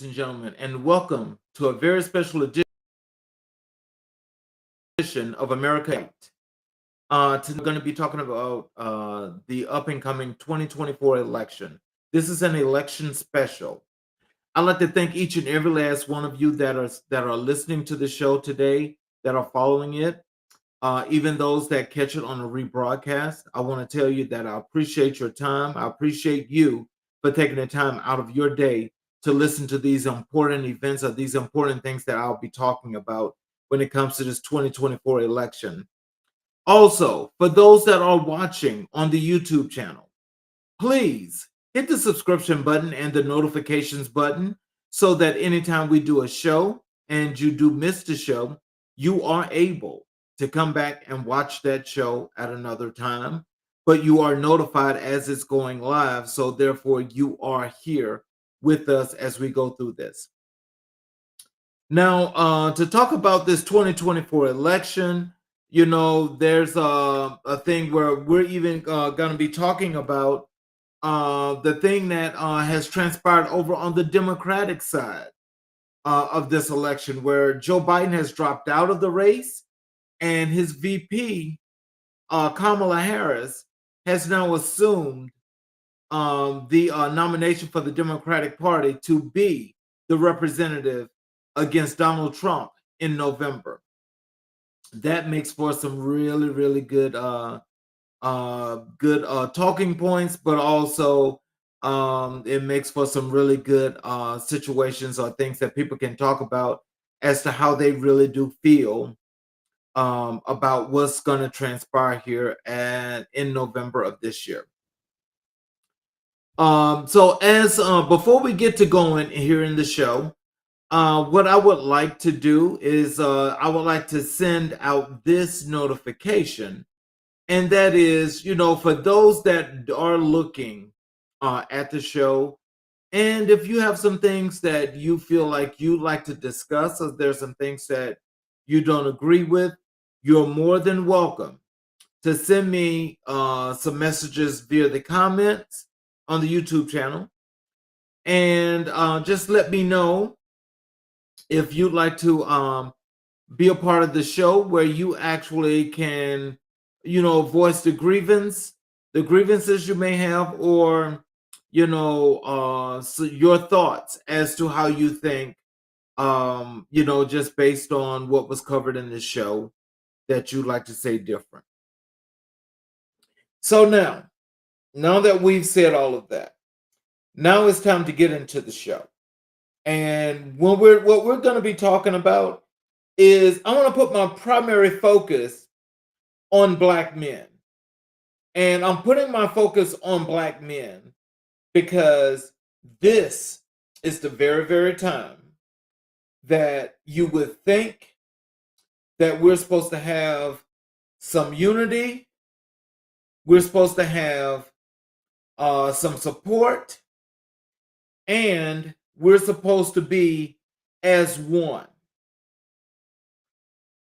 and gentlemen, and welcome to a very special edition of America Eight. Today we're going to be talking about the up and coming 2024 election. This is an election special. I'd like to thank each and every last one of you that are listening to the show today, that are following it, even those that catch it on a rebroadcast. I want to tell you that I appreciate your time. I appreciate you for taking the time out of your day to listen to these important events or these important things that I'll be talking about when it comes to this 2024 election. Also, for those that are watching on the YouTube channel, please hit the subscription button and the notifications button so that anytime we do a show and you do miss the show, you are able to come back and watch that show at another time. But you are notified as it's going live. So, therefore, you are here with us as we go through this. Now, to talk about this 2024 election, there's a thing where we're even going to be talking about the thing that has transpired over on the Democratic side of this election, where Joe Biden has dropped out of the race and his VP, Kamala Harris, has now assumed the nomination for the Democratic Party to be the representative against Donald Trump in November. That makes for some really, really good talking points, but also it makes for some really good situations or things that people can talk about as to how they really do feel about what's going to transpire here in November of this year. So as before we get to going here in the show, what I would like to do is I would like to send out this notification. And that is, for those that are looking at the show, and if you have some things that you feel like you'd like to discuss, or there's some things that you don't agree with, you're more than welcome to send me some messages via the comments on the YouTube channel. And just let me know if you'd like to be a part of the show where you actually can voice the grievances you may have, or so your thoughts as to how you think, just based on what was covered in this show, that you'd like to say different. So now that we've said all of that, now it's time to get into the show. And what we're going to be talking about is, I want to put my primary focus on Black men. And I'm putting my focus on Black men because this is the very, very time that you would think that we're supposed to have some unity. We're supposed to have some support. And we're supposed to be as one.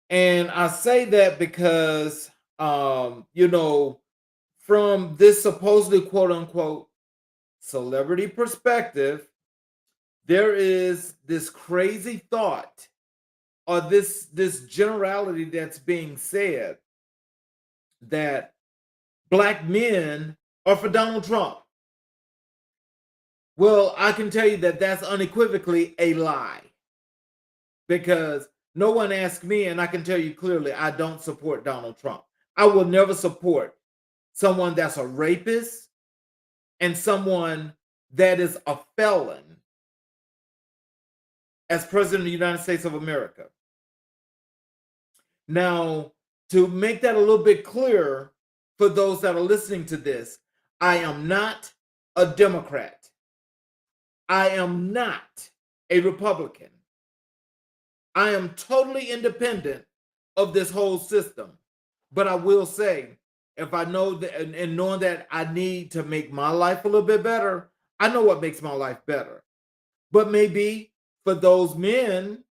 And I say that because, from this supposedly quote unquote celebrity perspective, there is this crazy thought, or this generality that's being said, that Black men are for Donald Trump. Well, I can tell you that that's unequivocally a lie, because no one asked me, and I can tell you clearly, I don't support Donald Trump. I will never support someone that's a rapist and someone that is a felon as president of the United States of America. Now, to make that a little bit clearer for those that are listening to this, I am not a Democrat. I am not a Republican. I am totally independent of this whole system. But I will say, if I know that, and knowing that I need to make my life a little bit better, I know what makes my life better. But maybe for those men,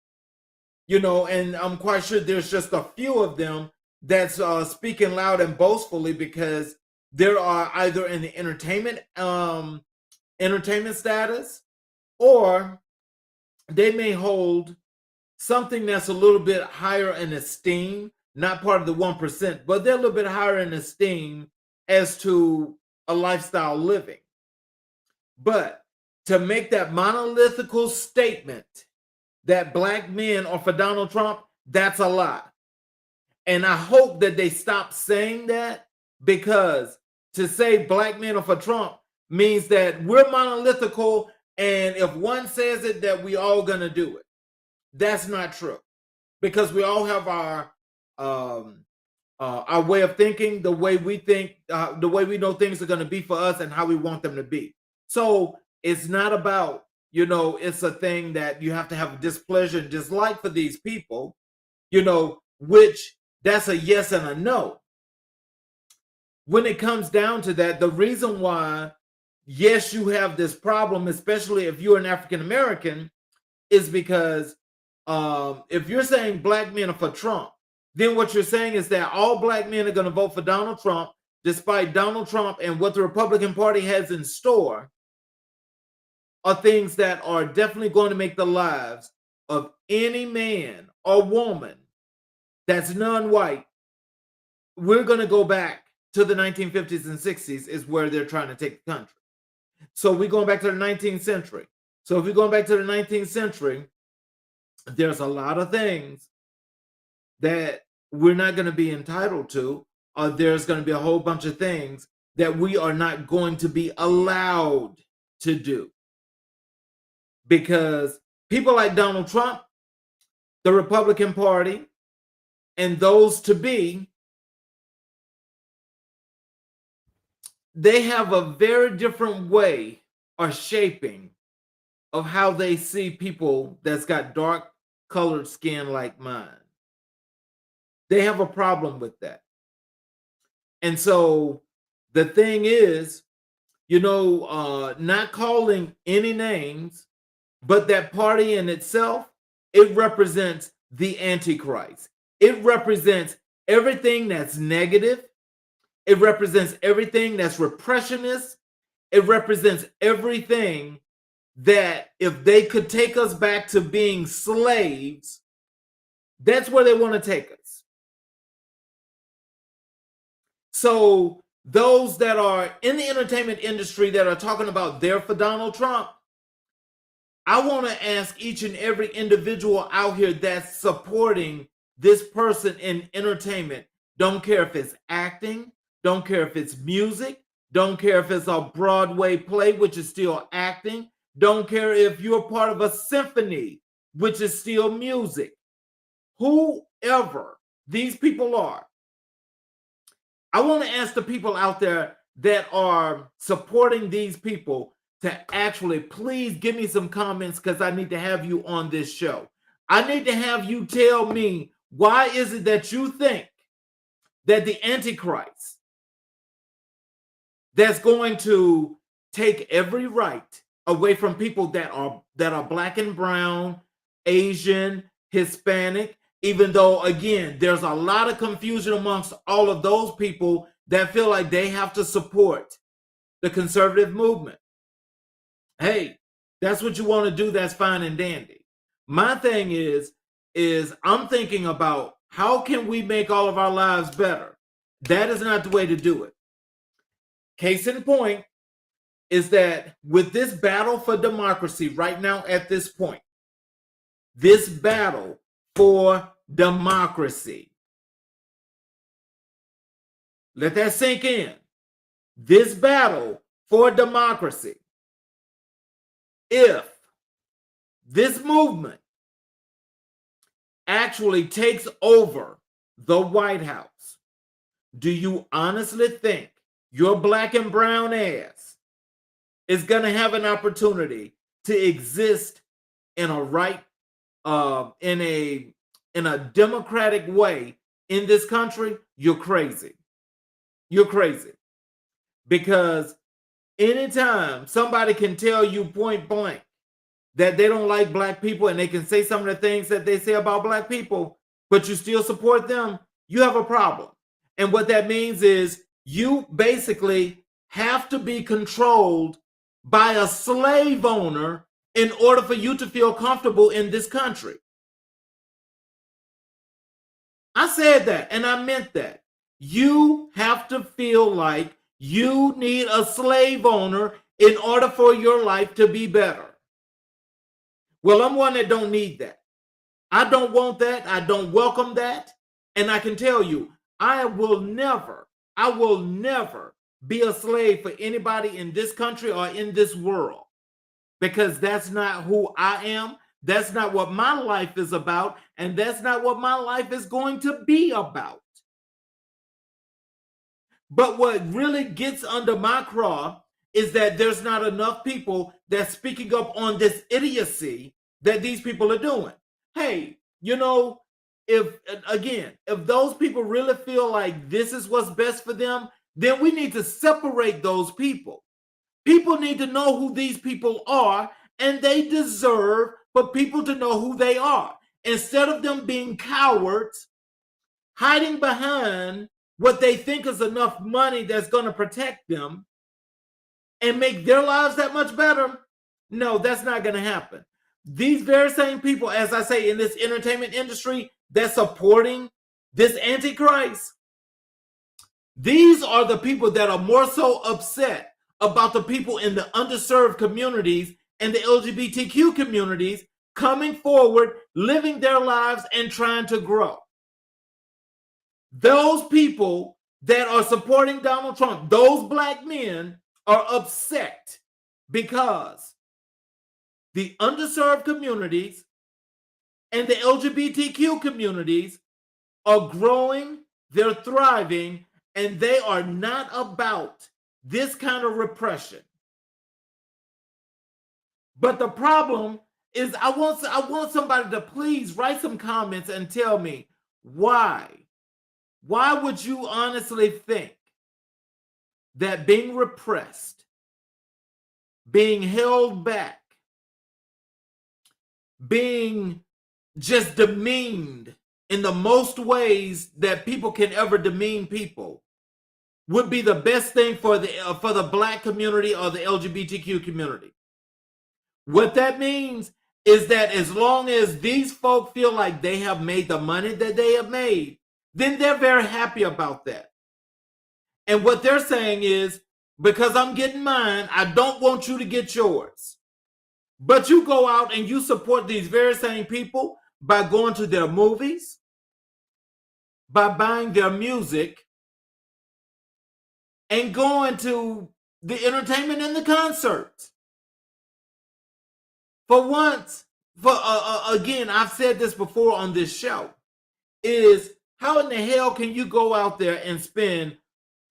and I'm quite sure there's just a few of them that's speaking loud and boastfully, because there are either in the entertainment status, or they may hold something that's a little bit higher in esteem, not part of the 1%, but they're a little bit higher in esteem as to a lifestyle living. But to make that monolithical statement that black men are for Donald Trump, that's a lie. And I hope that they stop saying that, because to say black men are for Trump means that we're monolithical, and if one says it, that we all gonna do it. That's not true, because we all have our way of thinking, the way we think, the way we know things are going to be for us, and how we want them to be. So it's not about, it's a thing that you have to have a displeasure and dislike for these people, which that's a yes and a no. When it comes down to that, the reason why, yes, you have this problem, especially if you're an African American, is because if you're saying black men are for Trump, then what you're saying is that all black men are going to vote for Donald Trump, despite Donald Trump and what the Republican Party has in store are things that are definitely going to make the lives of any man or woman that's non-white. We're going to go back to the 1950s and 60s is where they're trying to take the country. So we're going back to the 19th century. So if we're going back to the 19th century, there's a lot of things that we're not going to be entitled to, or there's going to be a whole bunch of things that we are not going to be allowed to do. Because people like Donald Trump, the Republican Party, and those to be, they have a very different way or shaping of how they see people that's got dark colored skin like mine. They have a problem with that. And so the thing is, not calling any names, but that party in itself, it represents the Antichrist. It represents everything that's negative. It represents everything that's repressionist. It represents everything that if they could take us back to being slaves, that's where they want to take us. So those that are in the entertainment industry that are talking about they're for Donald Trump, I want to ask each and every individual out here that's supporting this person in entertainment, don't care if it's acting, don't care if it's music, don't care if it's a Broadway play, which is still acting, don't care if you're part of a symphony, which is still music. Whoever these people are, I want to ask the people out there that are supporting these people to actually please give me some comments, because I need to have you on this show. I need to have you tell me, why is it that you think that the Antichrist that's going to take every right away from people that are black and brown, Asian, Hispanic, even though, again, there's a lot of confusion amongst all of those people that feel like they have to support the conservative movement. Hey, that's what you want to do. That's fine and dandy. My thing is I'm thinking about how can we make all of our lives better? That is not the way to do it. Case in point is that with this battle for democracy right now at this point, this battle for democracy, let that sink in. This battle for democracy, if this movement actually takes over the White House, do you honestly think your black and brown ass is going to have an opportunity to exist in a in a democratic way in this country? You're crazy. You're crazy. Because anytime somebody can tell you point blank that they don't like black people, and they can say some of the things that they say about black people, but you still support them, you have a problem. And what that means is you basically have to be controlled by a slave owner in order for you to feel comfortable in this country. I said that and I meant that. You have to feel like you need a slave owner in order for your life to be better. Well, I'm one that don't need that. I don't want that. I don't welcome that. And I can tell you, I will never be a slave for anybody in this country or in this world, because that's not who I am. That's not what my life is about. And that's not what my life is going to be about. But what really gets under my craw is that there's not enough people that's speaking up on this idiocy that these people are doing. Hey, you know, if those people really feel like this is what's best for them, then we need to separate those people. People need to know who these people are, and they deserve for people to know who they are. Instead of them being cowards, hiding behind what they think is enough money that's going to protect them and make their lives that much better. No, that's not going to happen. These very same people, as I say, in this entertainment industry that's supporting this Antichrist, these are the people that are more so upset about the people in the underserved communities and the LGBTQ communities coming forward, living their lives, and trying to grow. Those people that are supporting Donald Trump, those black men, are upset because the underserved communities and the LGBTQ communities are growing, they're thriving, and they are not about this kind of repression. But the problem is I want somebody to please write some comments and tell me why. Why would you honestly think that being repressed, being held back, being just demeaned in the most ways that people can ever demean people would be the best thing for the black community or the LGBTQ community? What that means is that as long as these folk feel like they have made the money that they have made, then they're very happy about that. And what they're saying is, because I'm getting mine, I don't want you to get yours. But you go out and you support these very same people by going to their movies, by buying their music, and going to the entertainment and the concerts. For once, again, I've said this before on this show, is how in the hell can you go out there and spend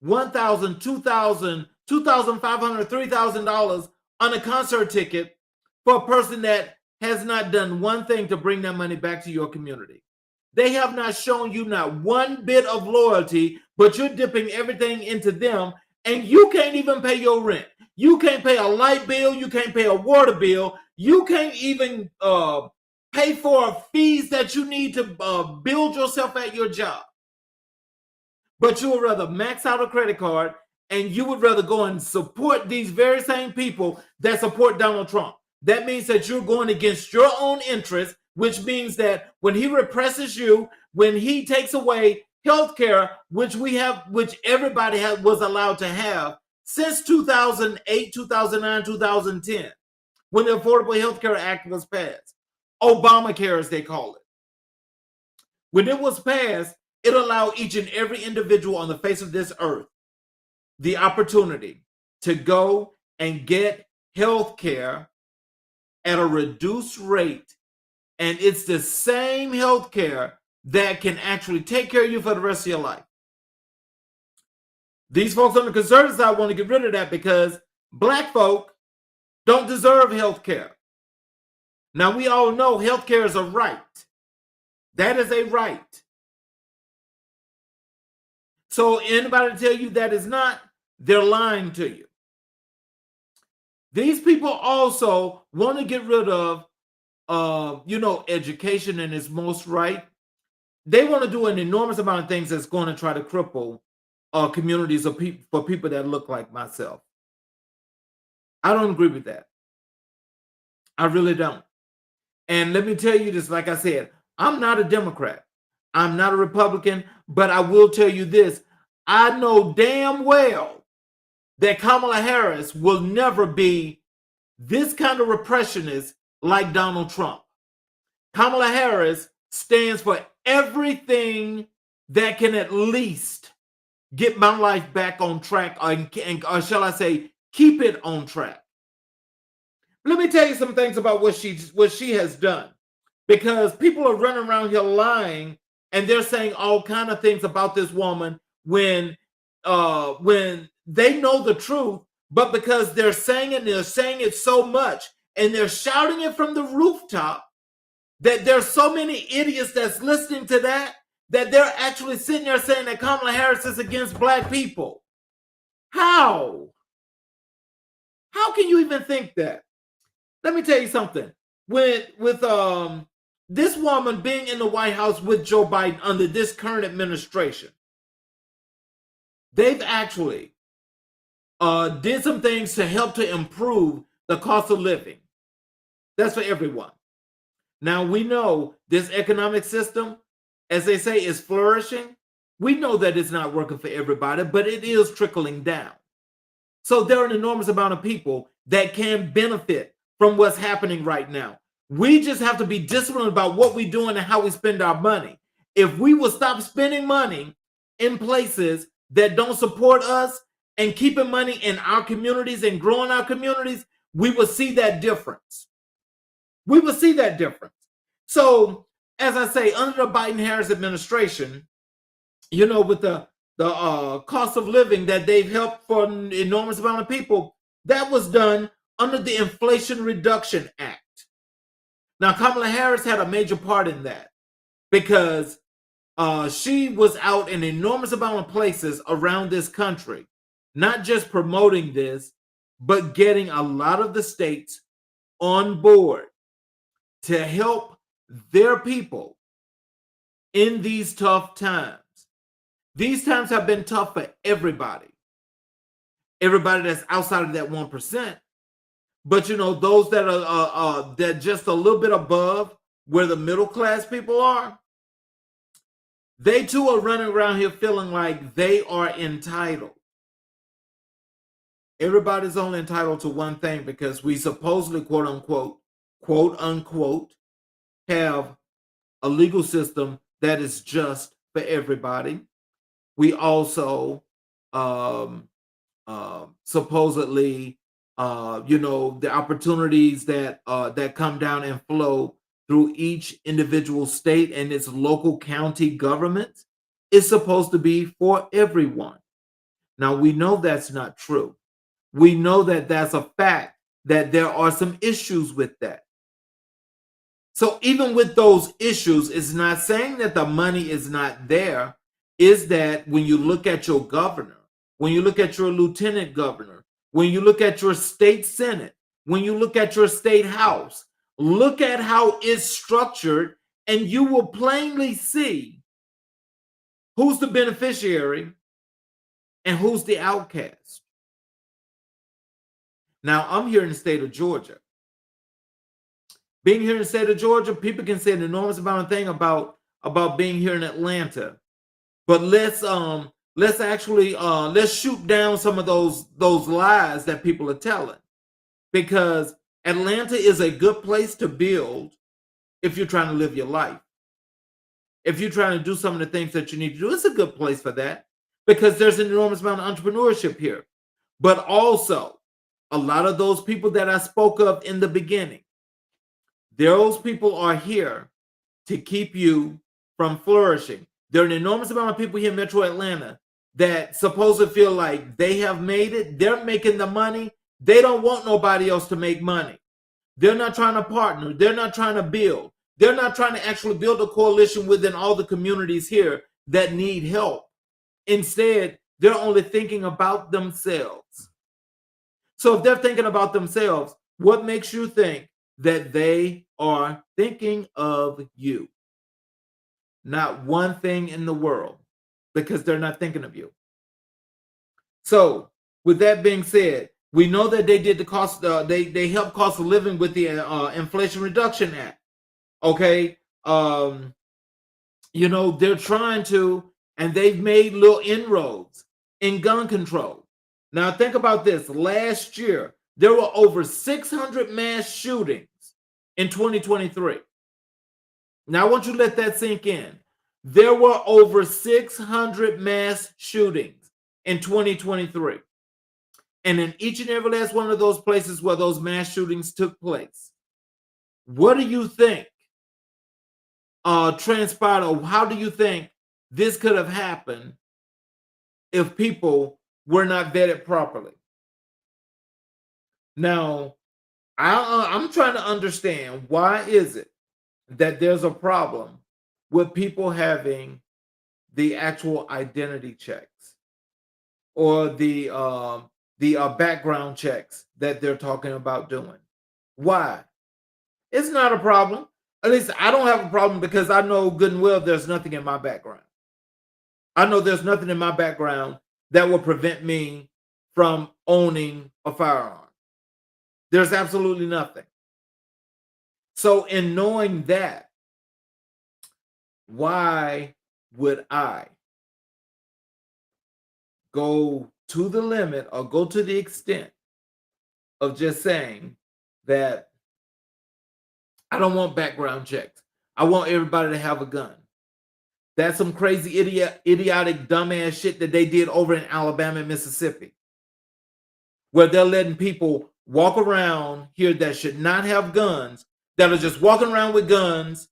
$1,000, $2,000, $2,500, $3,000 on a concert ticket for a person that has not done one thing to bring that money back to your community? They have not shown you not one bit of loyalty, but you're dipping everything into them, and you can't even pay your rent. You can't pay a light bill. You can't pay a water bill. You can't even pay for fees that you need to build yourself at your job. But you would rather max out a credit card, and you would rather go and support these very same people that support Donald Trump. That means that you're going against your own interests, which means that when he represses you, when he takes away health care, which everybody was allowed to have since 2008, 2009, 2010, when the Affordable Health Care Act was passed, Obamacare as they call it. When it was passed, it allowed each and every individual on the face of this earth the opportunity to go and get health care at a reduced rate. And it's the same health care that can actually take care of you for the rest of your life. These folks on the conservative side want to get rid of that because black folk don't deserve health care. Now, we all know health care is a right. That is a right. So anybody tell you that is not, they're lying to you. These people also want to get rid of, education in its most right. They want to do an enormous amount of things that's going to try to cripple communities of for people that look like myself. I don't agree with that. I really don't. And let me tell you this, like I said, I'm not a Democrat. I'm not a Republican, but I will tell you this. I know damn well that Kamala Harris will never be this kind of repressionist like Donald Trump. Kamala Harris stands for everything that can at least get my life back on track, or shall I say, keep it on track. Let me tell you some things about what she has done, because people are running around here lying, and they're saying all kind of things about this woman when they know the truth, but because they're saying it so much, and they're shouting it from the rooftop, that there's so many idiots that's listening to that they're actually sitting there saying that Kamala Harris is against black people. How? How can you even think that? Let me tell you something. With this woman being in the White House with Joe Biden under this current administration, they've actually did some things to help to improve the cost of living. That's for everyone. Now we know this economic system, as they say, is flourishing. We know that it's not working for everybody, but it is trickling down. So there are an enormous amount of people that can benefit from what's happening right now. We just have to be disciplined about what we're doing and how we spend our money. If we will stop spending money in places that don't support us and keeping money in our communities and growing our communities, we will see that difference. We will see that difference. So, as I say, under the Biden-Harris administration, you know, with the cost of living that they've helped for an enormous amount of people, that was done under the Inflation Reduction Act. Now, Kamala Harris had a major part in that because she was out in an enormous amount of places around this country, not just promoting this, but getting a lot of the states on board to help their people in these tough times. These times have been tough for everybody. Everybody that's outside of that 1%. But you know, those that are that just a little bit above where the middle class people are, they too are running around here feeling like they are entitled. Everybody's only entitled to one thing because we supposedly, quote unquote, have a legal system that is just for everybody. We also supposedly, you know, the opportunities that come down and flow through each individual state and its local county government is supposed to be for everyone. Now, we know that's not true. We know that that's a fact, that there are some issues with that. So even with those issues, it's not saying that the money is not there. Is that when you look at your governor, when you look at your lieutenant governor, when you look at your state senate, when you look at your state house, look at how it's structured, and you will plainly see who's the beneficiary and who's the outcast. Now, I'm here in the state of Georgia. Being here in the state of Georgia, people can say an enormous amount of thing about being here in Atlanta. But let's actually let's shoot down some of those lies that people are telling, because Atlanta is a good place to build if you're trying to live your life. If you're trying to do some of the things that you need to do, it's a good place for that because there's an enormous amount of entrepreneurship here. But also, a lot of those people that I spoke of in the beginning, those people are here to keep you from flourishing. There are an enormous amount of people here in Metro Atlanta that supposedly feel like they have made it. They're making the money. They don't want nobody else to make money. They're not trying to partner. They're not trying to build. They're not trying to actually build a coalition within all the communities here that need help. Instead, they're only thinking about themselves. So if they're thinking about themselves, what makes you think that they are thinking of you? Not one thing in the world, because they're not thinking of you. So with that being said, We know that they did the cost. They helped cost of living with the Inflation Reduction Act. Okay, they're trying to, and they've made little inroads in gun control. Now think about this: last year there were over 600 mass shootings in 2023. Now I want you to let that sink in. There were over 600 mass shootings in 2023. And in each and every last one of those places where those mass shootings took place, what do you think transpired, or how do you think this could have happened if people were not vetted properly? Now, I'm trying to understand, why is it that there's a problem with people having the actual identity checks, or the background checks that they're talking about doing? Why? It's not a problem. At least I don't have a problem, because I know good and well there's nothing in my background. I know there's nothing in my background that will prevent me from owning a firearm. There's absolutely nothing. So, in knowing that, why would I go to the limit, or go to the extent of just saying that I don't want background checks? I want everybody to have a gun. That's some crazy idiotic dumbass shit that they did over in Alabama and Mississippi, where they're letting people walk around here that should not have guns, that are just walking around with guns.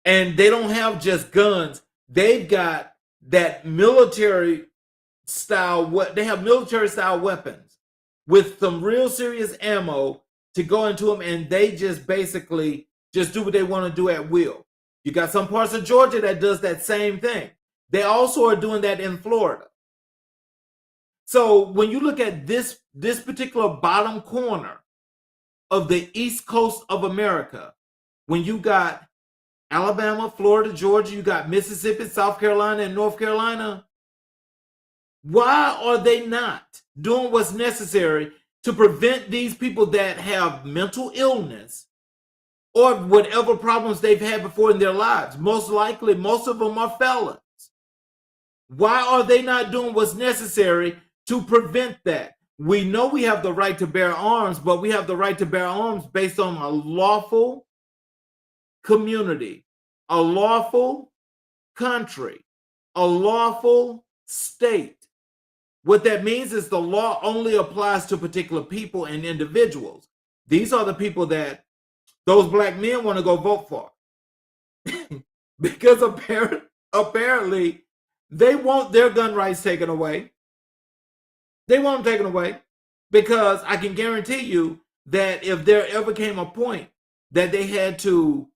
And they don't have just guns. They've got that military style. They have military style weapons with some real serious ammo to go into them, and they just basically just do what they want to do at will. You got some parts of Georgia that does that same thing. They also are doing that in Florida. So when you look at this particular bottom corner of the East Coast of America, when you got Alabama, Florida, Georgia, you got Mississippi, South Carolina, and North Carolina, why are they not doing what's necessary to prevent these people that have mental illness or whatever problems they've had before in their lives? Most likely, most of them are felons. Why are they not doing what's necessary to prevent that? We know we have the right to bear arms, but we have the right to bear arms based on a lawful community, a lawful country, a lawful state. What that means is the law only applies to particular people and individuals. These are the people that those black men want to go vote for. Because apparently they want their gun rights taken away. They want them taken away, because I can guarantee you that if there ever came a point that they had to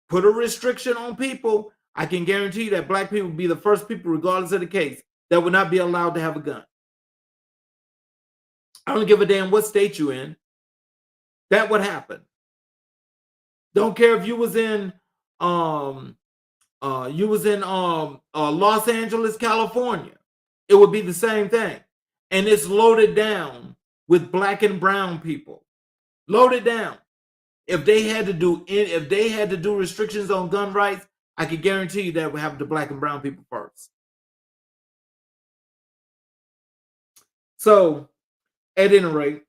put a restriction on people, I can guarantee you that black people would be the first people, regardless of the case, that would not be allowed to have a gun. I don't give a damn what state you're in. That would happen. Don't care if you was in Los Angeles, California. It would be the same thing. And it's loaded down with black and brown people. Loaded down. If they had to do restrictions on gun rights, I can guarantee you that would have the black and brown people first. So, at any rate,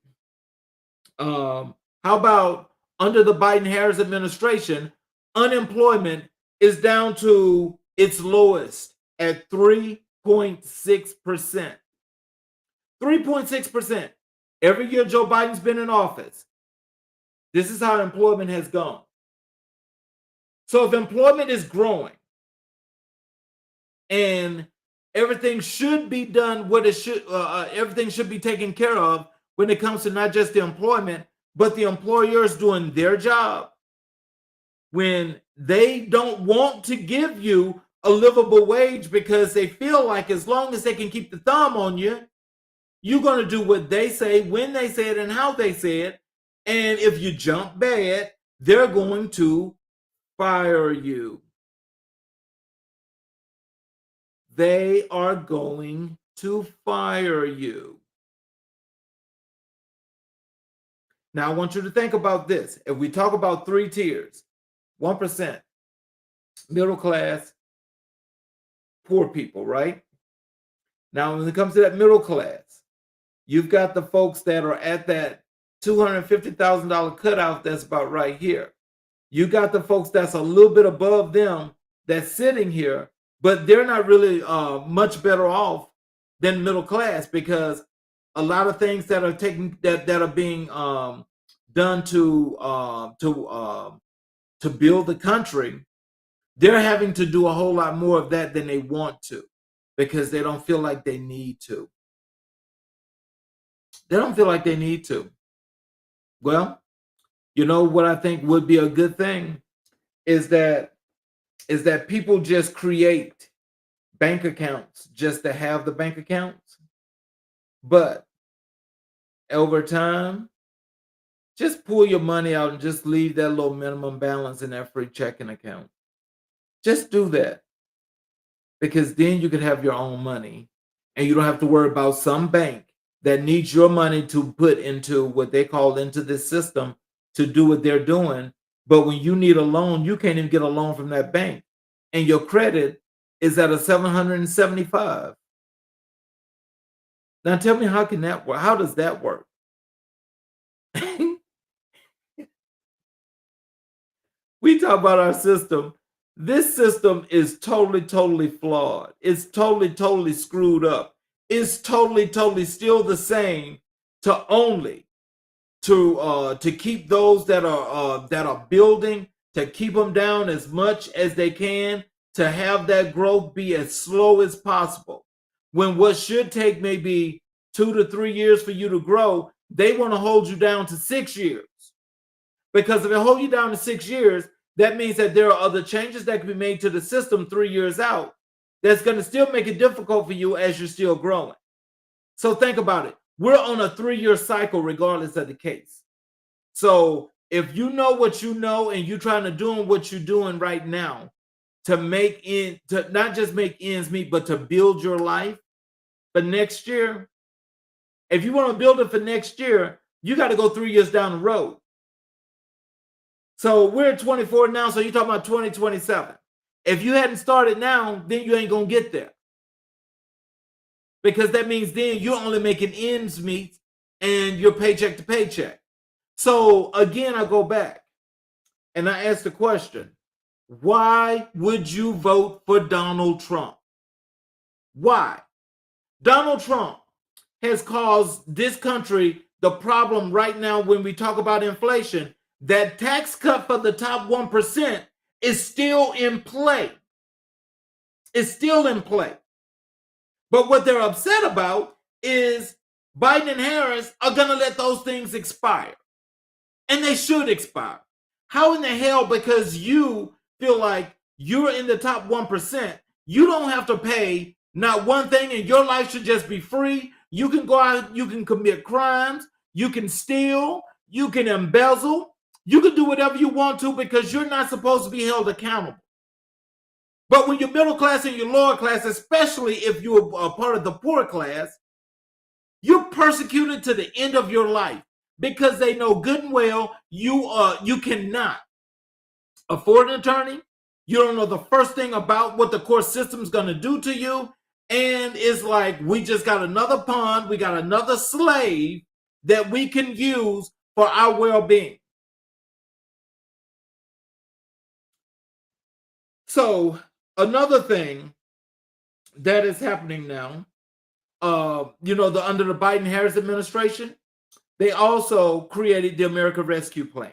how about under the Biden-Harris administration, unemployment is down to its lowest at 3.6%. 3.6%. Every year Joe Biden's been in office, this is how employment has gone. So if employment is growing and everything should be done what it should, everything should be taken care of when it comes to not just the employment, but the employers doing their job. When they don't want to give you a livable wage because they feel like as long as they can keep the thumb on you, you're going to do what they say, when they say it, and how they say it. And if you jump bad, they're going to fire you. They are going to fire you. Now, I want you to think about this. If we talk about three tiers, 1%, middle class, poor people, right? Now, when it comes to that middle class, you've got the folks that are at that $250,000 cutoff that's about right here. You got the folks that's a little bit above them that's sitting here, but they're not really much better off than middle class, because a lot of things that are taking that are being done to build the country, they're having to do a whole lot more of that than they want to, because they don't feel like they need to. They don't feel like they need to. Well, you know what I think would be a good thing is that people just create bank accounts just to have the bank accounts. But over time, just pull your money out and just leave that little minimum balance in that free checking account. Just do that, because then you could have your own money and you don't have to worry about some bank that needs your money to put into what they call into this system to do what they're doing. But when you need a loan, you can't even get a loan from that bank, and your credit is at a 775. Now tell me, how can that work? How does that work? We talk about our system. This system is totally flawed. It's totally screwed up. It's totally still the same, to only to keep those that are building, to keep them down as much as they can, to have that growth be as slow as possible. When what should take maybe 2 to 3 years for you to grow, they want to hold you down to 6 years. Because if they hold you down to 6 years, that means that there are other changes that can be made to the system 3 years out that's going to still make it difficult for you as you're still growing. So think about it. We're on a 3-year cycle regardless of the case. So if you know what you know and you're trying to do what you're doing right now to not just make ends meet, but to build your life for next year, if you want to build it for next year, you got to go 3 years down the road. So we're at 24 now, so you're talking about 2027. If you hadn't started now, then you ain't going to get there. Because that means then you're only making ends meet and you're paycheck to paycheck. So again, I go back and I ask the question, why would you vote for Donald Trump? Why? Donald Trump has caused this country the problem right now when we talk about inflation. That tax cut for the top 1% is still in play. It's still in play. But what they're upset about is Biden and Harris are going to let those things expire. And they should expire. How in the hell, because you feel like you're in the top 1%, you don't have to pay not one thing and your life should just be free? You can go out, you can commit crimes, you can steal, you can embezzle. You can do whatever you want to because you're not supposed to be held accountable. But when you're middle class and you're lower class, especially if you're a part of the poor class, you're persecuted to the end of your life because they know good and well you cannot afford an attorney. You don't know the first thing about what the court system is going to do to you. And it's like, we just got another pawn. We got another slave that we can use for our well-being. So another thing that is happening now, under the Biden-Harris administration, they also created the America Rescue Plan.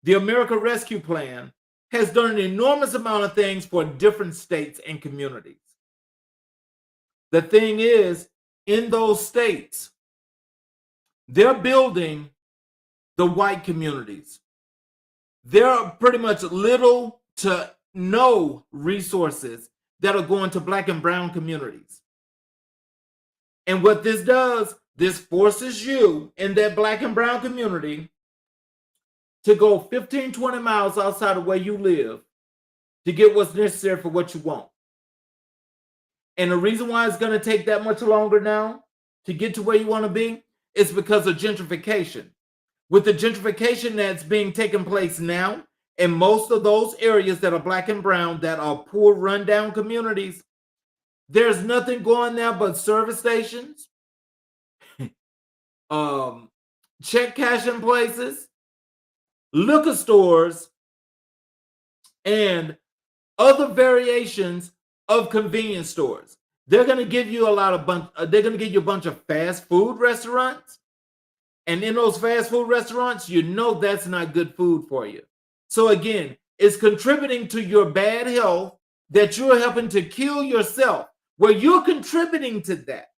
The America Rescue Plan has done an enormous amount of things for different states and communities. The thing is, in those states, they're building the white communities. There are pretty much little to no resources that are going to black and brown communities. And what this does, this forces you in that black and brown community to go 15, 20 miles outside of where you live to get what's necessary for what you want. And the reason why it's going to take that much longer now to get to where you want to be is because of gentrification. with the gentrification that's being taken place now in most of those areas that are black and brown, that are poor, rundown communities, there's nothing going there but service stations, check cashing places, liquor stores, and other variations of convenience stores. They're going to give you they're going to give you a bunch of fast food restaurants. And in those fast food restaurants, you know that's not good food for you. So again, it's contributing to your bad health, that you're helping to kill yourself, where you're contributing to that.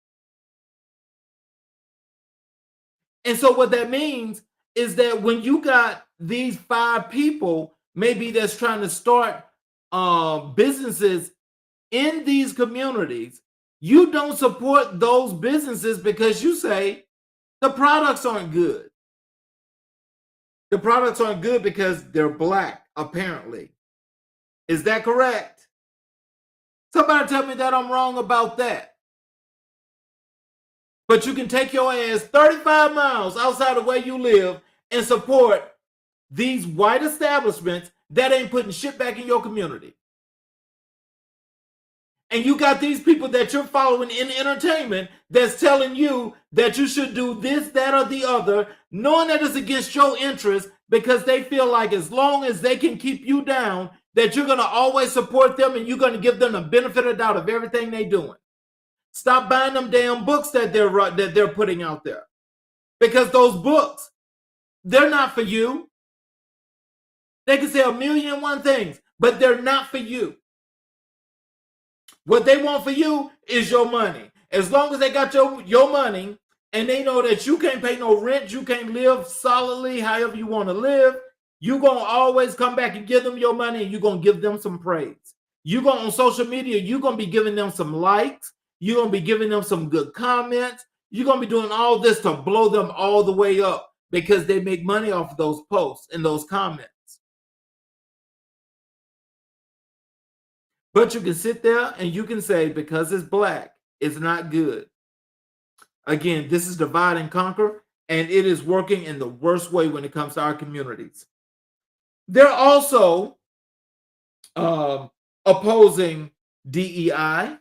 And so what that means is that when you got these 5 people, maybe that's trying to start businesses in these communities, you don't support those businesses because you say the products aren't good. The products aren't good because they're black, apparently. Is that correct? Somebody tell me that I'm wrong about that. But you can take your ass 35 miles outside of where you live and support these white establishments that ain't putting shit back in your community. And you got these people that you're following in entertainment that's telling you that you should do this, that, or the other, knowing that it's against your interest, because they feel like as long as they can keep you down, that you're going to always support them and you're going to give them the benefit of the doubt of everything they're doing. Stop buying them damn books that they're putting out there, because those books, they're not for you. They can say 1,000,001 things, but they're not for you. What they want for you is your money. As long as they got your money and they know that you can't pay no rent, you can't live solidly however you want to live, you're going to always come back and give them your money, and you're going to give them some praise. You're going on social media, you're going to be giving them some likes. You're going to be giving them some good comments. You're going to be doing all this to blow them all the way up, because they make money off of those posts and those comments. But you can sit there and you can say, because it's black, it's not good. Again, this is divide and conquer, and it is working in the worst way when it comes to our communities. They're also opposing DEI.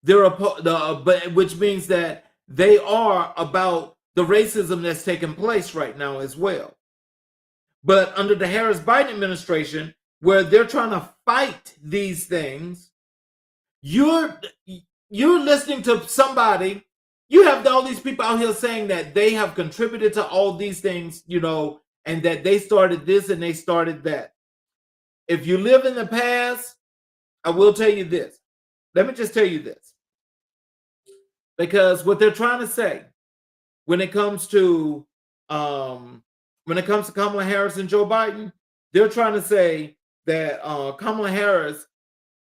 Which means that they are about the racism that's taking place right now as well. But under the Harris-Biden administration, where they're trying to fight these things, you're listening to somebody. You have all these people out here saying that they have contributed to all these things, and that they started this and they started that. If you live in the past, I will tell you this. Let me just tell you this. Because what they're trying to say when it comes to Kamala Harris and Joe Biden, they're trying to say that Kamala Harris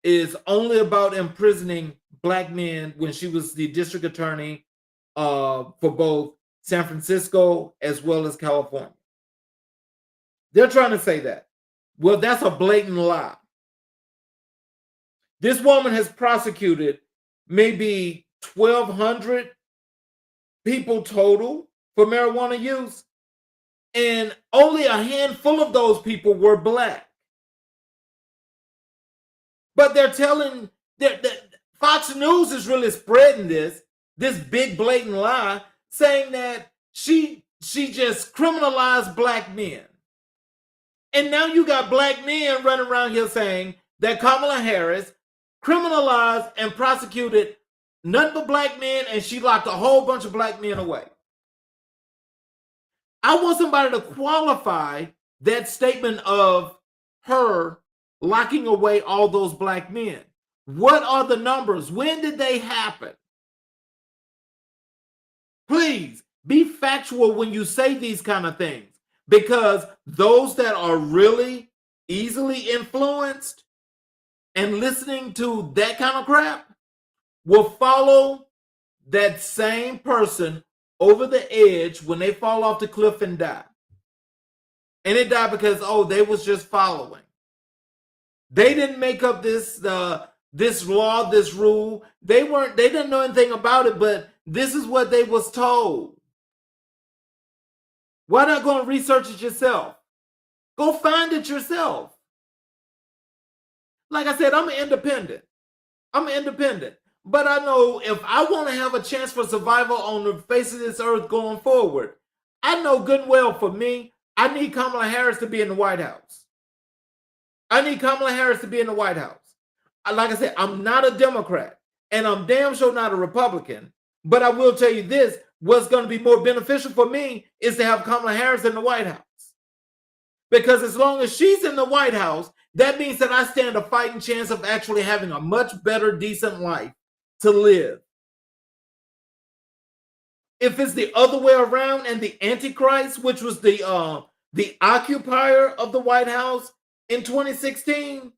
is only about imprisoning black men when she was the district attorney for both San Francisco as well as California. They're trying to say that. Well, that's a blatant lie. This woman has prosecuted maybe 1,200 people total for marijuana use, and only a handful of those people were black. But they're telling that Fox News is really spreading this big blatant lie, saying that she just criminalized black men. And now you got black men running around here saying that Kamala Harris criminalized and prosecuted none but black men, and she locked a whole bunch of black men away. I want somebody to qualify that statement of her locking away all those black men. What are the numbers? When did they happen? Please be factual when you say these kind of things, because those that are really easily influenced and listening to that kind of crap will follow that same person over the edge when they fall off the cliff and die. And they die because, they was just following. They didn't make up this law, this rule. They didn't know anything about it, but this is what they was told. Why not go and research it yourself? Go find it yourself. Like I said, I'm independent. I'm independent. But I know if I want to have a chance for survival on the face of this earth going forward, I know good and well for me, I need Kamala Harris to be in the White House. I need Kamala Harris to be in the White House. Like I said, I'm not a Democrat, and I'm damn sure not a Republican. But I will tell you this, what's going to be more beneficial for me is to have Kamala Harris in the White House. Because as long as she's in the White House, that means that I stand a fighting chance of actually having a much better, decent life to live. If it's the other way around and the Antichrist, which was the occupier of the White House in 2016,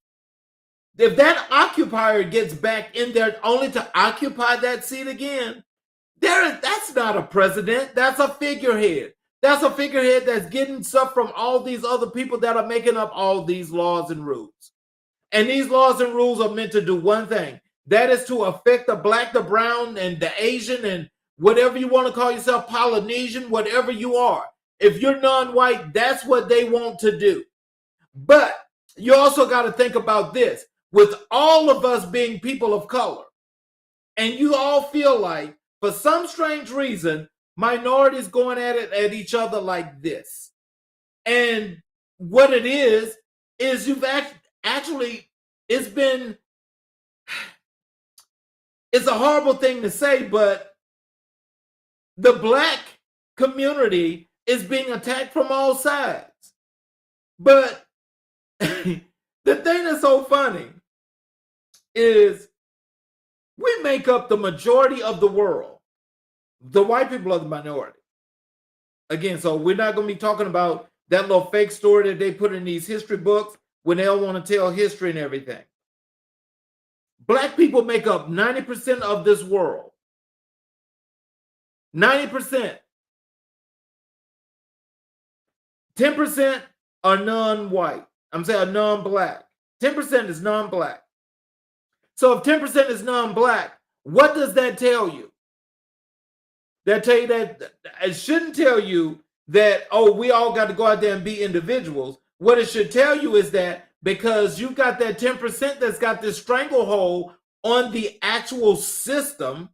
if that occupier gets back in there only to occupy that seat again, that's not a president. That's a figurehead. That's a figurehead that's getting stuff from all these other people that are making up all these laws and rules. And these laws and rules are meant to do one thing. That is to affect the black, the brown, and the Asian, and whatever you want to call yourself, Polynesian, whatever you are. If you're non-white, that's what they want to do. But you also got to think about this. With all of us being people of color, and you all feel like, for some strange reason, minorities going at each other like this. And what it is you've actually, it's a horrible thing to say, but the black community is being attacked from all sides. But the thing that's so funny is we make up the majority of the world. The white people are the minority. Again, so we're not going to be talking about that little fake story that they put in these history books when they all want to tell history and everything. Black people make up 90% of this world. 90%. 10% are non-white. I'm saying non-black. 10% is non-black. So if 10% is non-black, what does that tell you? That tell you that it shouldn't tell you that, oh, we all got to go out there and be individuals. What it should tell you is that because you got that 10% that's got this stranglehold on the actual system,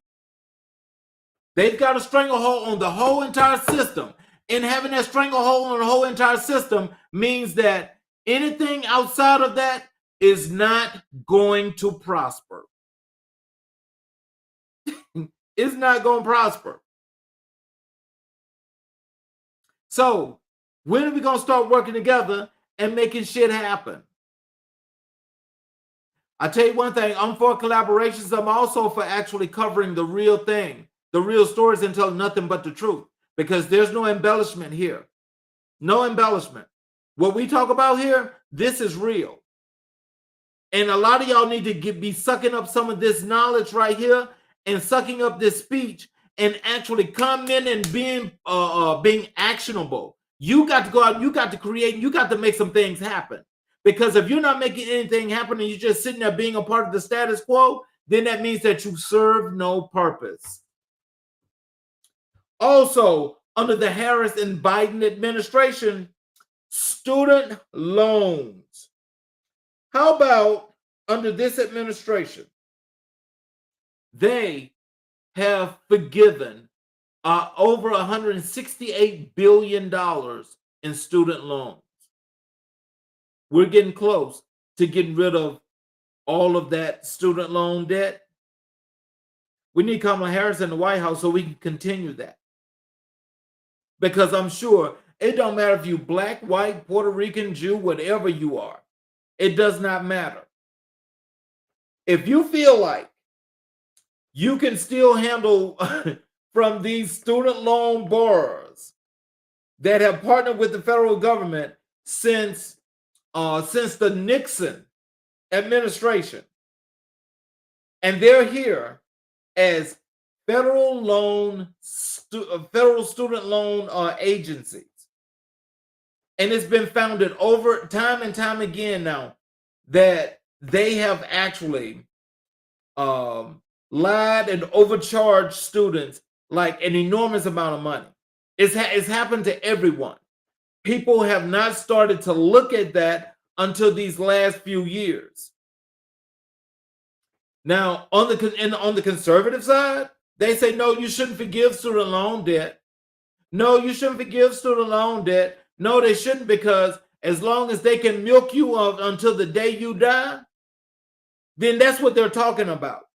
they've got a stranglehold on the whole entire system. And having that stranglehold on the whole entire system means that anything outside of that is not going to prosper. It's not going to prosper. So when are we going to start working together and making shit happen? I tell you one thing, I'm for collaborations. I'm also for actually covering the real thing, the real stories, and telling nothing but the truth, because there's no embellishment here. No embellishment. What we talk about here, this is real. And a lot of y'all need to be sucking up some of this knowledge right here and sucking up this speech and actually coming and being actionable. You got to go out, you got to create, you got to make some things happen. Because if you're not making anything happen and you're just sitting there being a part of the status quo, then that means that you serve no purpose. Also, under the Harris and Biden administration, student loans. How about under this administration, they have forgiven over $168 billion in student loans. We're getting close to getting rid of all of that student loan debt. We need Kamala Harris in the White House so we can continue that. Because I'm sure it don't matter if you black, white, Puerto Rican, Jew, whatever you are. It does not matter. If you feel like you can still handle from these student loan borrowers that have partnered with the federal government since the Nixon administration, and they're here as federal student loan agencies. And it's been founded over time and time again now that they have actually lied and overcharged students like an enormous amount of money. It's happened to everyone. People have not started to look at that until these last few years. Now, on the conservative side, they say no, you shouldn't forgive student loan debt. No, you shouldn't forgive student loan debt. No, they shouldn't, because as long as they can milk you until the day you die, then that's what they're talking about.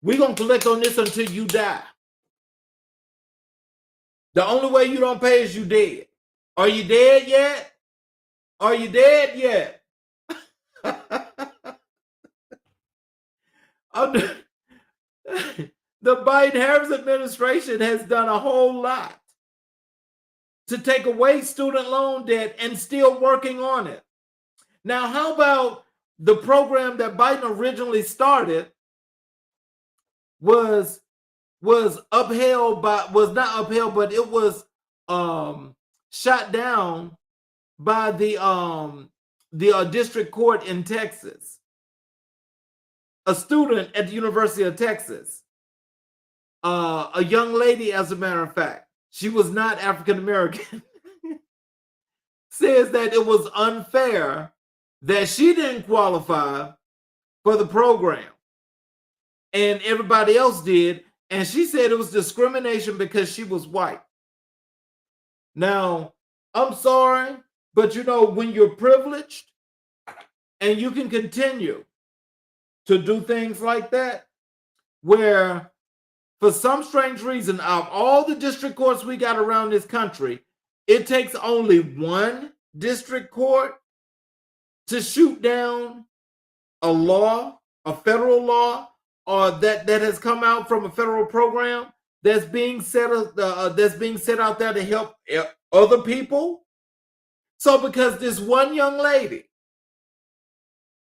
We're going to collect on this until you die. The only way you don't pay is you dead. Are you dead yet? Are you dead yet? The Biden-Harris administration has done a whole lot to take away student loan debt and still working on it. Now, how about the program that Biden originally started was upheld by, was not upheld, but it was shot down by the district court in Texas. A student at the University of Texas, a young lady, as a matter of fact, she was not African American, says that it was unfair that she didn't qualify for the program and everybody else did. And she said it was discrimination because she was white. Now, I'm sorry, but when you're privileged and you can continue to do things like that, where for some strange reason, out of all the district courts we got around this country, it takes only one district court to shoot down a law, a federal law, or that has come out from a federal program that's being set out there to help other people. So because this one young lady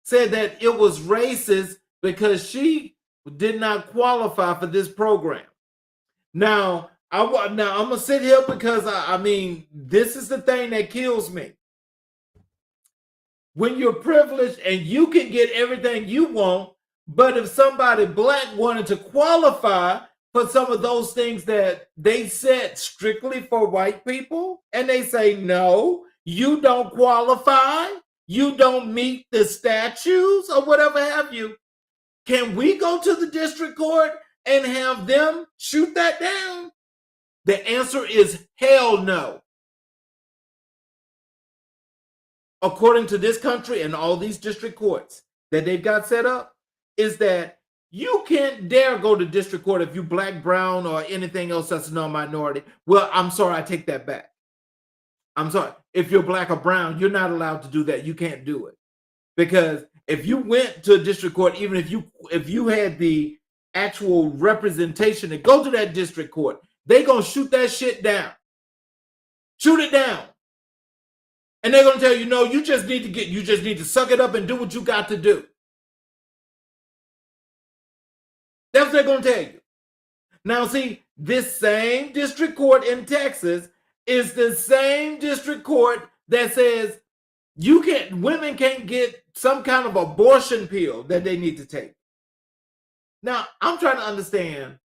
said that it was racist because she did not qualify for this program. Now I'm gonna sit here because I mean, this is the thing that kills me. When you're privileged and you can get everything you want, but if somebody black wanted to qualify for some of those things that they set strictly for white people, and they say, no, you don't qualify, you don't meet the statutes or whatever have you, can we go to the district court and have them shoot that down? The answer is hell no. According to this country and all these district courts that they've got set up, is that you can't dare go to district court if you black, brown, or anything else that's a non-minority. Well, I'm sorry, I take that back. I'm sorry. If you're black or brown, you're not allowed to do that. You can't do it. Because if you went to a district court, even if you had the actual representation to go to that district court, they're gonna shoot that shit down. Shoot it down. And they're gonna tell you, no, you just need to suck it up and do what you got to do. That's what they're gonna tell you. Now, see, this same district court in Texas is the same district court that says women can't get some kind of abortion pill that they need to take. Now, I'm trying to understand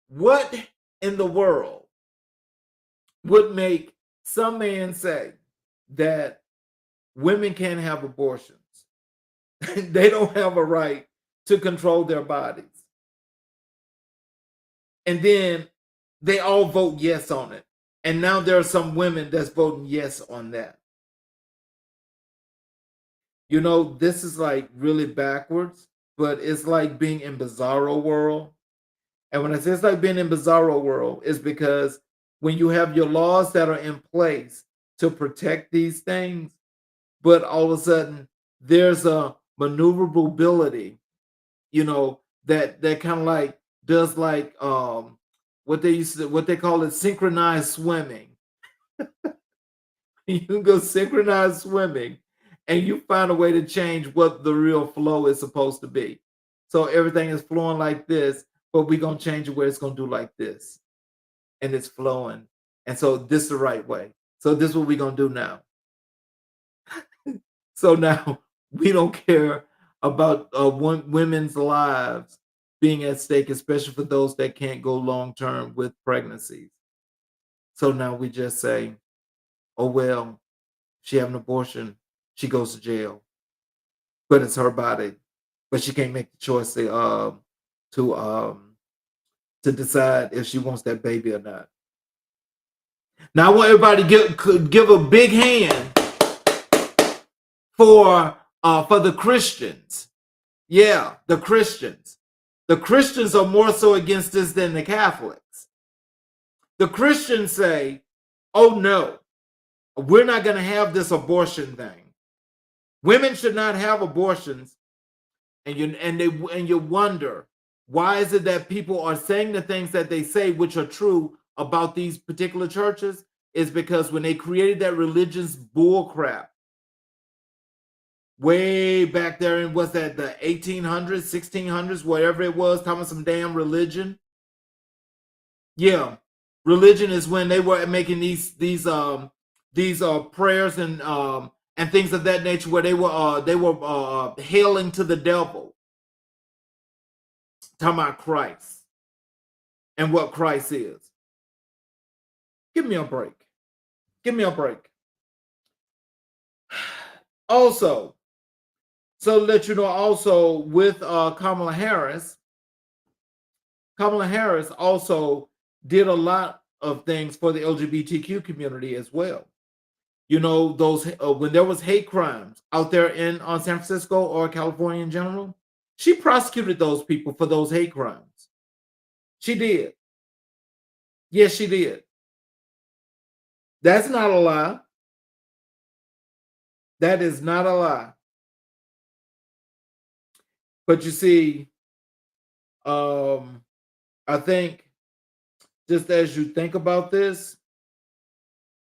what in the world would make some man say that women can't have abortions. They don't have a right to control their bodies. And then they all vote yes on it. And now there are some women that's voting yes on that. This is like really backwards, but it's like being in Bizarro World. And when I say it's like being in Bizarro World, it's because when you have your laws that are in place to protect these things, but all of a sudden there's a maneuverability, that kind of like does like what they call it synchronized swimming. You can go synchronized swimming and you find a way to change what the real flow is supposed to be. So everything is flowing like this, but we're going to change it where it's going to do like this. And it's flowing. And so this is the right way. So this is what we're going to do now. So now we don't care about women's lives being at stake, especially for those that can't go long term with pregnancies. So now we just say, oh, well, she had an abortion. She goes to jail, but it's her body. But she can't make the choice to to decide if she wants that baby or not. Now I want everybody to give a big hand for the Christians. Yeah, the Christians. The Christians are more so against this than the Catholics. The Christians say, oh no, we're not going to have this abortion thing. Women should not have abortions. And you wonder, why is it that people are saying the things that they say, which are true about these particular churches? Is because when they created that religion's bull crap, way back there in, was that the 1800s, 1600s, whatever it was, talking about some damn religion. Yeah, religion is when they were making these prayers and things of that nature, where they were hailing to the devil, talking about Christ and what Christ is. Give me a break. Give me a break. Also, so to let you know, also with Kamala Harris also did a lot of things for the LGBTQ community as well. You know, those when there was hate crimes out there in San Francisco or California in general, she prosecuted those people for those hate crimes. She did. Yes, she did. That's not a lie. That is not a lie. But you see, I think just as you think about this,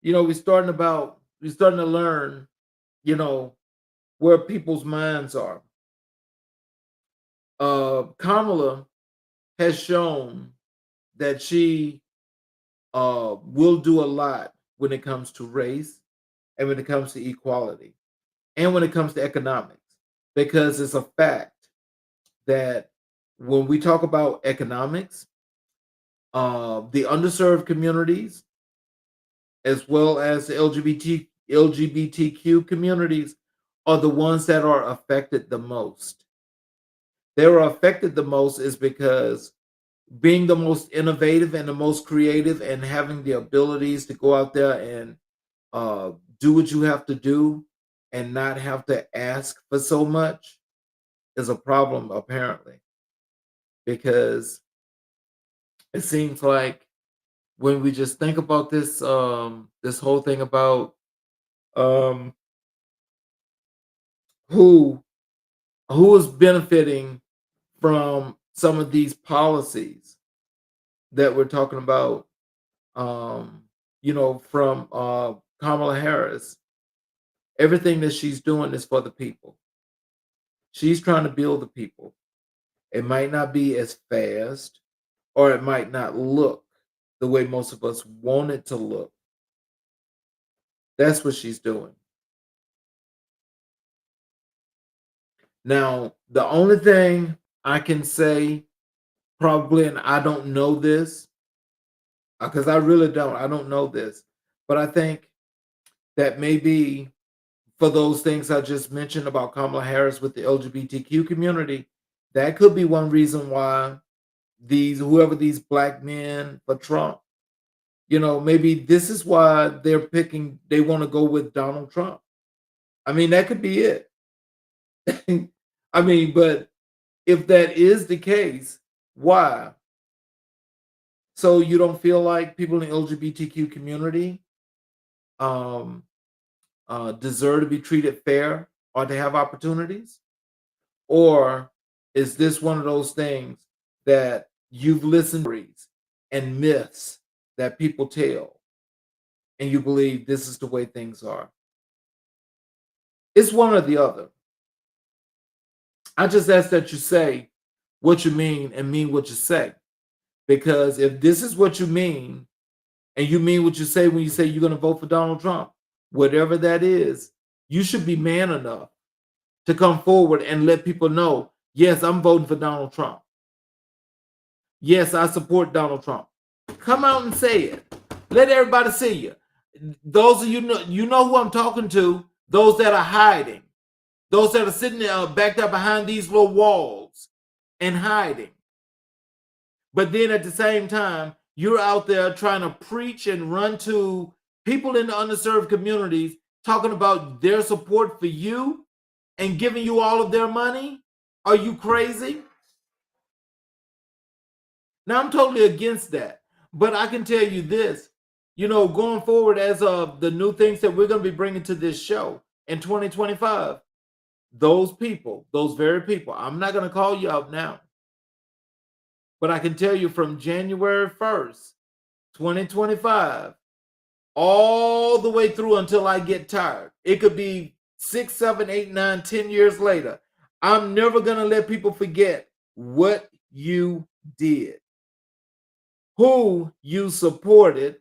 you know, we're starting to learn, you know, where people's minds are. Kamala has shown that she will do a lot when it comes to race and when it comes to equality and when it comes to economics, because it's a fact that when we talk about economics, the underserved communities as well as the LGBTQ communities are the ones that are affected the most. They are affected the most is because being the most innovative and the most creative and having the abilities to go out there and do what you have to do and not have to ask for so much is a problem, apparently, because it seems like when we just think about this this whole thing about who is benefiting from some of these policies that we're talking about, you know, from Kamala Harris, everything that she's doing is for the people. She's trying to build the people. It might not be as fast, or it might not look the way most of us want it to look. That's what she's doing. Now, the only thing I can say, probably, and I don't know this, because I really don't. I don't know this, but I think that maybe for those things I just mentioned about Kamala Harris with the LGBTQ community, that could be one reason why whoever these black men for Trump, you know, maybe this is why they want to go with Donald Trump. I mean, that could be it. I mean, but if that is the case, why? So you don't feel like people in the LGBTQ community deserve to be treated fair or to have opportunities? Or is this one of those things that you've listened to and myths that people tell, and you believe this is the way things are? It's one or the other. I just ask that you say what you mean and mean what you say. Because if this is what you mean, and you mean what you say when you say you're going to vote for Donald Trump, whatever that is, you should be man enough to come forward and let people know, yes, I'm voting for Donald Trump. Yes, I support Donald Trump. Come out and say it. Let everybody see you. Those of you know who I'm talking to. Those that are hiding, those that are sitting there backed up behind these little walls and hiding. But then at the same time, you're out there trying to preach and run to people in the underserved communities, talking about their support for you and giving you all of their money. Are you crazy? Now, I'm totally against that. But I can tell you this, going forward as of the new things that we're going to be bringing to this show in 2025, those people, those very people, I'm not going to call you out now, but I can tell you from January 1st, 2025, all the way through until I get tired. It could be 6, 7, 8, 9, 10 years later. I'm never going to let people forget what you did, who you supported,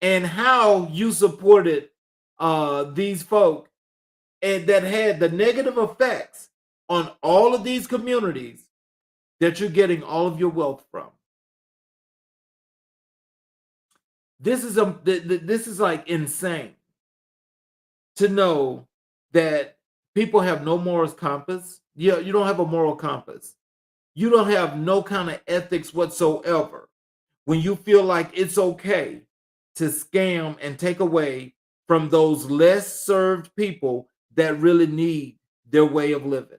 and how you supported these folk, and that had the negative effects on all of these communities that you're getting all of your wealth from. This is like insane to know that people have no moral compass. Yeah, you don't have a moral compass. You don't have no kind of ethics whatsoever when you feel like it's okay to scam and take away from those less served people that really need their way of living.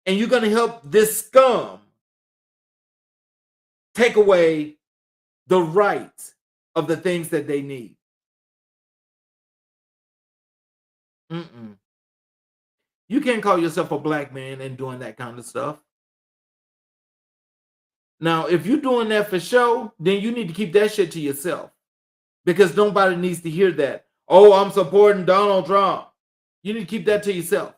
And you're going to help this scum take away the rights of the things that they need. Mm-mm. You can't call yourself a black man and doing that kind of stuff. Now, if you're doing that for show, then you need to keep that shit to yourself, because nobody needs to hear that. Oh, I'm supporting Donald Trump. You need to keep that to yourself.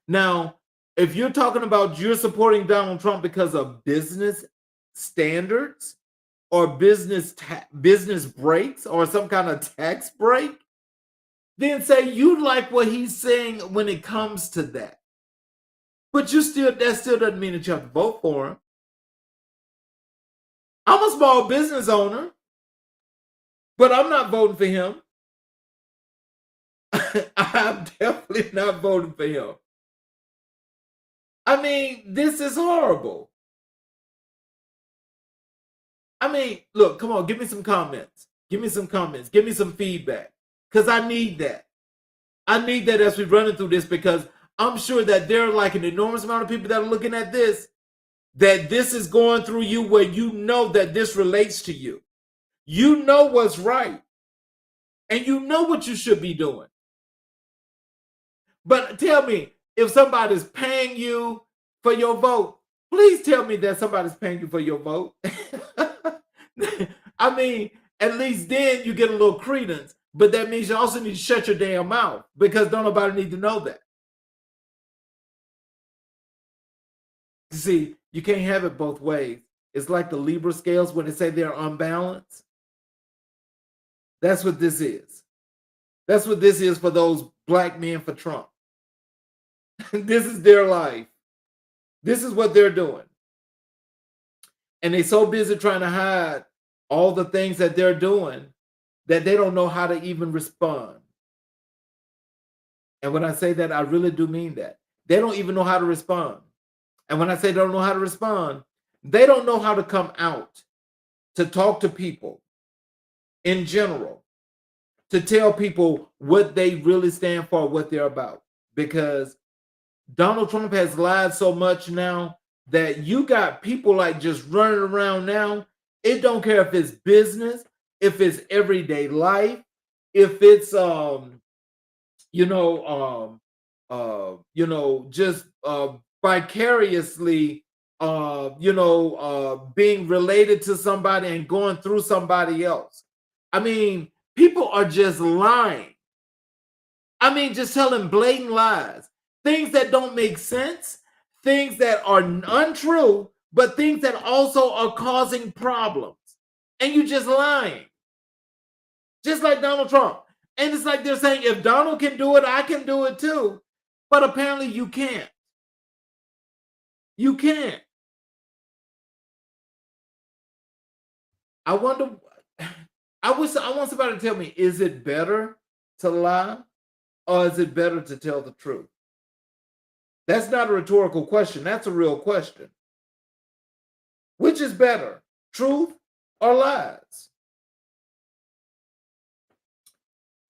Now, if you're talking about you're supporting Donald Trump because of business standards or business breaks or some kind of tax break, then say you like what he's saying when it comes to that. But that still doesn't mean that you have to vote for him. I'm a small business owner, but I'm not voting for him. I'm definitely not voting for him. I mean, this is horrible. I mean, look, come on, give me some comments. Give me some comments. Give me some feedback. Because I need that. I need that as we're running through this, because I'm sure that there are like an enormous amount of people that are looking at this, that this is going through you, where you know that this relates to you. You know what's right. And you know what you should be doing. But tell me, if somebody's paying you for your vote, please tell me that somebody's paying you for your vote. I mean, at least then you get a little credence. But that means you also need to shut your damn mouth, because don't nobody need to know that. You see, you can't have it both ways. It's like the Libra scales when they say they're unbalanced. That's what this is. That's what this is for those black men for Trump. This is their life. This is what they're doing. And they're so busy trying to hide all the things that they're doing that they don't know how to even respond. And when I say that, I really do mean that. They don't even know how to respond. And when I say they don't know how to respond, they don't know how to come out to talk to people in general, to tell people what they really stand for, what they're about. Because Donald Trump has lied so much now that you got people like just running around now. It don't care if it's business, if it's everyday life, if it's just vicariously being related to somebody and going through somebody else. I mean, people are just lying. I mean, just telling blatant lies, things that don't make sense, things that are untrue, but things that also are causing problems. And you just lying. Just like Donald Trump. And it's like they're saying, if Donald can do it, I can do it too. But apparently you can't. You can't. I wonder. I want somebody to tell me: is it better to lie, or is it better to tell the truth? That's not a rhetorical question. That's a real question. Which is better, truth or lies?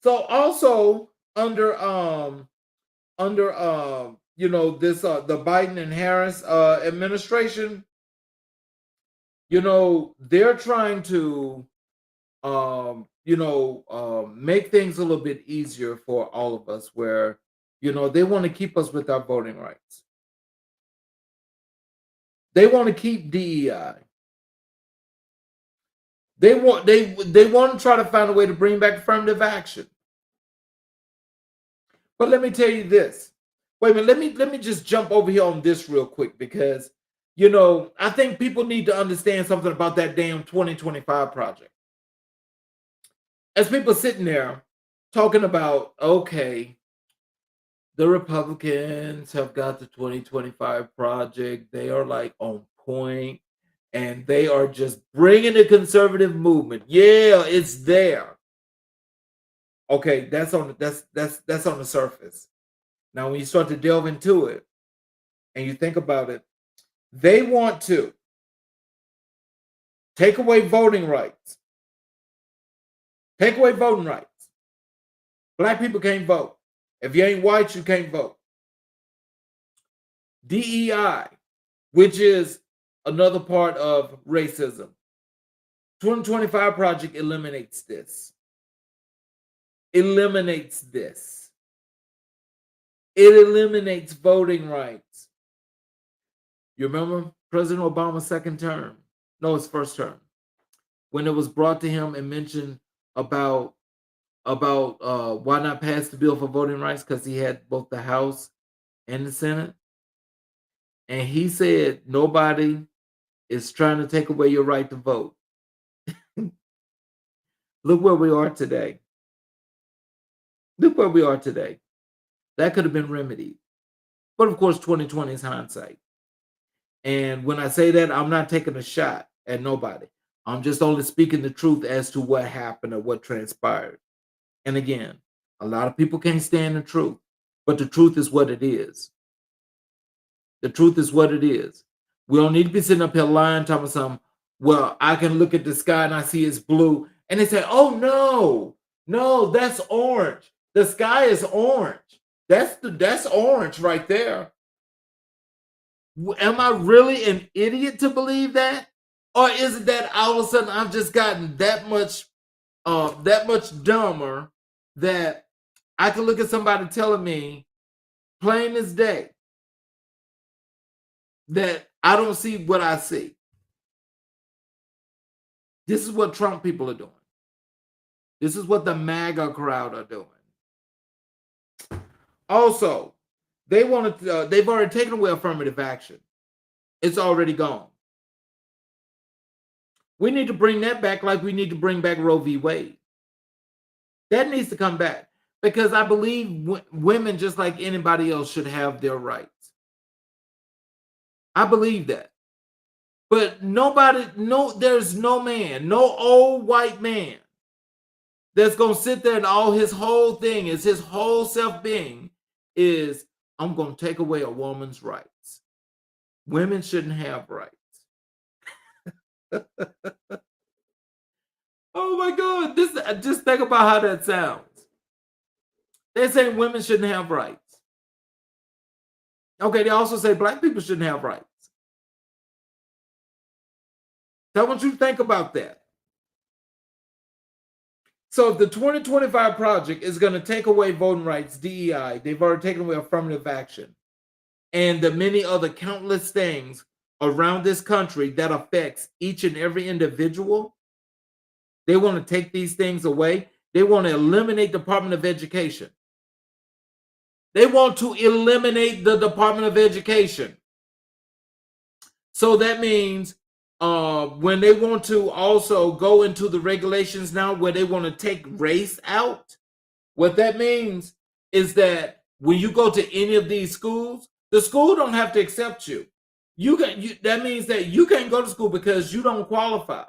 So also under this the Biden and Harris administration, they're trying to make things a little bit easier for all of us, where they want to keep us with our voting rights. They want to keep DEI. They want to try to find a way to bring back affirmative action. But let me tell you this. Wait a minute, let me just jump over here on this real quick, because I think people need to understand something about that damn 2025 project. As people sitting there talking about, okay, the Republicans have got the 2025 project, they are like on point, and they are just bringing the conservative movement. Yeah, it's there. Okay, that's on the surface. Now, when you start to delve into it and you think about it, they want to take away voting rights. Take away voting rights. Black people can't vote. If you ain't white, you can't vote. DEI, which is another part of racism. 2025 project eliminates this. Eliminates this. It eliminates voting rights. You remember President Obama's second term? No, his first term. When it was brought to him and mentioned about why not pass the bill for voting rights, because he had both the House and the Senate. And he said, nobody is trying to take away your right to vote. Look where we are today. Look where we are today. That could have been remedied. But of course, 2020 is hindsight. And when I say that, I'm not taking a shot at nobody. I'm just only speaking the truth as to what happened or what transpired. And again, a lot of people can't stand the truth, but the truth is what it is. The truth is what it is. We don't need to be sitting up here lying, talking about something. Well, I can look at the sky and I see it's blue. And they say, oh, no, that's orange. The sky is orange. That's orange right there. Am I really an idiot to believe that? Or is it that all of a sudden I've just gotten that much dumber that I can look at somebody telling me plain as day that I don't see what I see? This is what Trump people are doing. This is what the MAGA crowd are doing. Also, they've already taken away affirmative action. It's already gone. We need to bring that back, like we need to bring back Roe v. Wade. That needs to come back, because I believe women, just like anybody else, should have their rights. I believe that. But there's no man, no old white man that's going to sit there and all his whole thing is, his whole self-being is, I'm going to take away a woman's rights. Women shouldn't have rights. Oh my God, just think about how that sounds. They say women shouldn't have rights. Okay, they also say black people shouldn't have rights. So I want you to think about that. So if the 2025 project is going to take away voting rights, DEI, they've already taken away affirmative action, and the many other countless things around this country that affects each and every individual, they want to take these things away. They want to eliminate the Department of Education. They want to eliminate the Department of Education. So that means when they want to also go into the regulations now where they want to take race out, what that means is that when you go to any of these schools, the school don't have to accept you. That means that you can't go to school because you don't qualify.